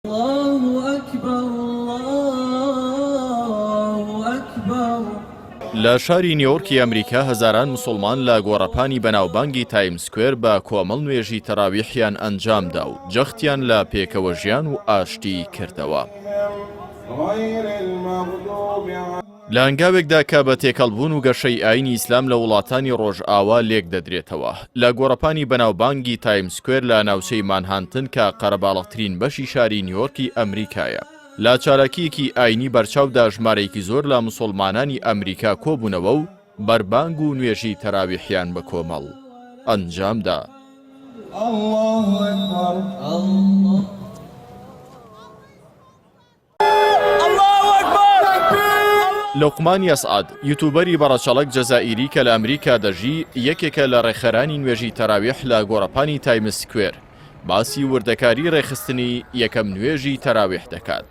الله أكبر الله أكبر. لە شاری نیویۆرکی ئەمریکا هەزاران مسلمان لە گۆڕەپانی بەناوبانگی تایم سکوێر بە کۆمەڵ نوێژی تەراویحیان ئەنجامدا و جەختیان لە پێکەوە ژیان و ئاشتی کردەوە. لە هەنگاوێکدا کە بە تێکەڵبوون و گەشەی ئاینی ئیسلام لە وڵاتانی ڕۆژئاوا لێک دەدرێتەوە لە گۆڕەپانی بەناوبانگی تایم سکوێر لە ناوچەی مانهاتن کە قەرەباڵغترین بەشی شاری نیویۆرکی ئەمریکایە. لا چالاکیەکی ئاینی بەرچاودا ژمارەیەکی زۆر لە موسڵمانانی ئەمریکا کۆبوونەوە و بەربانگ و نوێژی تەراویحیان بە کۆمەڵ ئەنجامدا. لوقمان یەسعەد یوتوبەری بەڕەچەڵەک جەزائیری کە لە ئەمریکا دەژی یەکێکە لە ڕێکخەرانی نوێژی تەراویح لە گۆڕەپانی تایم سکوێر باسی وردەکاری ڕێخستنی یەکەم نوێژی تەراویح دەکات.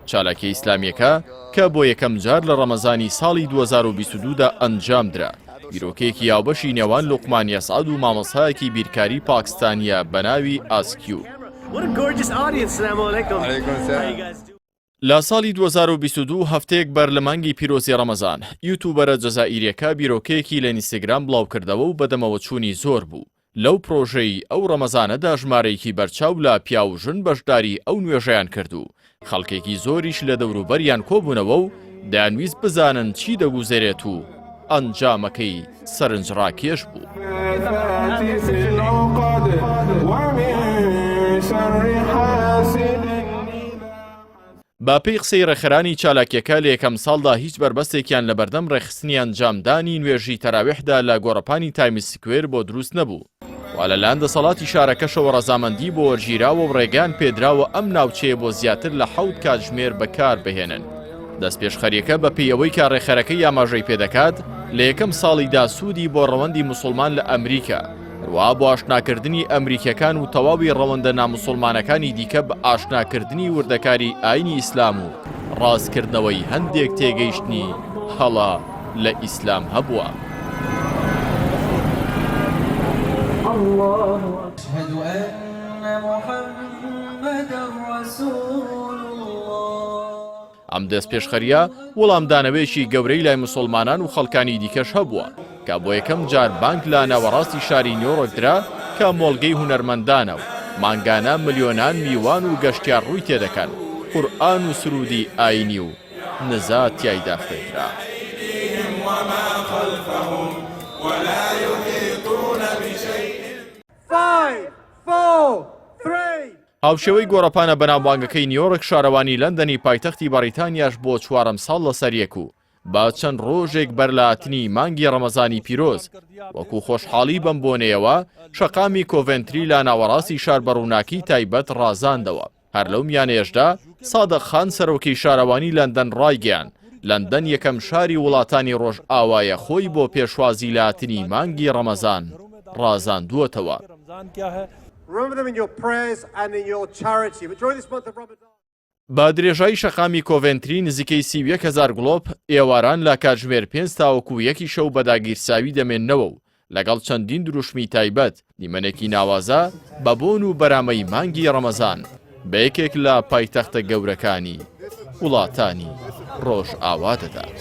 چالاکی ئیسلامیەکە کە بۆ یەکەم جار لە ڕەمەزانی ساڵی 2022دا ئەنجامدرا بیرۆکەیەکی یاوبەشی نێوان لوقمان یەسعەد و مامۆستایەکی بیرکاری پاکستانیە بە ناوی ئاسکیو. لە ساڵی 2022 هەفتەیەک بەر لە مانگی پیرۆزی ڕەمەزان یوتوبەرە جەزائیریەکە بیرۆکەیەکی لە ئینستاگرام بڵاوکردەوە و بەدەمەوە چوونی زۆر بوو. لەو پرۆژەی ئەو ڕەمەزانەدا ژمارەیەکی بەرچاو لە پیا و ژن بەشداری ئەو نوێژەیان کردو. خەڵکێکی زۆریش لە دەوروبەریان کۆبوونەوە و دەیانویست بزانن چی دەگوزێرێت و ئەنجامەکەی سەرنجڕاکێش بوو. با پێی قسەی ڕێکخەرانی چالاکیەکە لە یەکەم ساڵدا هیچ بربەستێکیان لە بەردەم ڕێخستنی ئەنجامدانی نوێژی تەراویحدا لە گۆڕەپانی تایم سکوێر بۆ دروست نەبوو. وا لەلایەن دەسەڵاتی شارەکەشەوە ڕەزامەندی بۆ وەرگیراوە و ڕێگان پێدراوە ئەم ناوچەیە بۆ زیاتر لە 7 کاتژمێر بەکار بهێنن. دەستپێشخەریەکە بە پێیەوەی کە ڕێکخەرەکەی ئاماژەی پێدەکات لە یەکەم ساڵیدا سوودی بۆ ڕەوەندی موسڵمان لە ئەمریکا وا بۆ ئاشناکردنی ئەمریکیەکان و تەواوی ڕەوەندە ناموسڵمانەکانی دیکە بە ئاشناکردنی وردەکاری ئاینی ئیسلام و ڕاستکردنەوەی هەندێک تێگەیشتنی هەڵا لە ئیسلام هەبووە. أشهد أن محمدا رسول الله. ئەم دەستپێشخەریە وەڵامدانەوەیەکی گەورەی لای موسڵمانان و خەڵکانی دیکەش هەبووە کە بۆ یەکەم جار بانک لە ناوەڕاستی شاری نیویۆرکدرا کە مۆڵگەی هونەرمەندانە و مانگانە ملیۆنان میوان و گەشتیار ڕووی تێدەکەن. قورئان و سرودی ئاینی و نزا تیایدا خوێندرا. هاوشێوەی گۆڕەپانە بەناوبانگەکەی نیویۆرک شارەوانی لەندەنی پایتەختی بەریتانیاش بۆ 4ەم ساڵ لەسەر یەک و با چەند ڕۆژێک بەر لە هاتنی مانگی ڕەمەزانی پیرۆز وەکو خۆشحاڵی بەم بۆنەیەوە شەقامی کۆڤنتری لە ناوەڕاستی شار بەڕووناکی تایبەت ڕازاندەوە. هەر لەو میانەیەشدا سادق خان سەرۆکی شارەوانی لەندەن ڕایگەیاند لەندەن یەکەم شاری وڵاتانی ڕۆژئاوایە خۆی بۆ پێشوازی لە هاتنی مانگی ڕەمەزان ڕازاندووەتەوە. با درێژایی شەقامی کۆڤنتری نزیکەی 31,000 گڵۆپ ئێواران لە کاتژمێر 5 تاوەکو 1 شەو بەداگیرساوی دەمێننەوە و لەگەڵ چەندین دروشمی تایبەت دیمەنێکی ناوازە بە بۆن و بەرامەی مانگی ڕەمەزان بە یەکێک لە پایتەختە گەورەکانی وڵاتانی ڕۆژئاوا دەدات.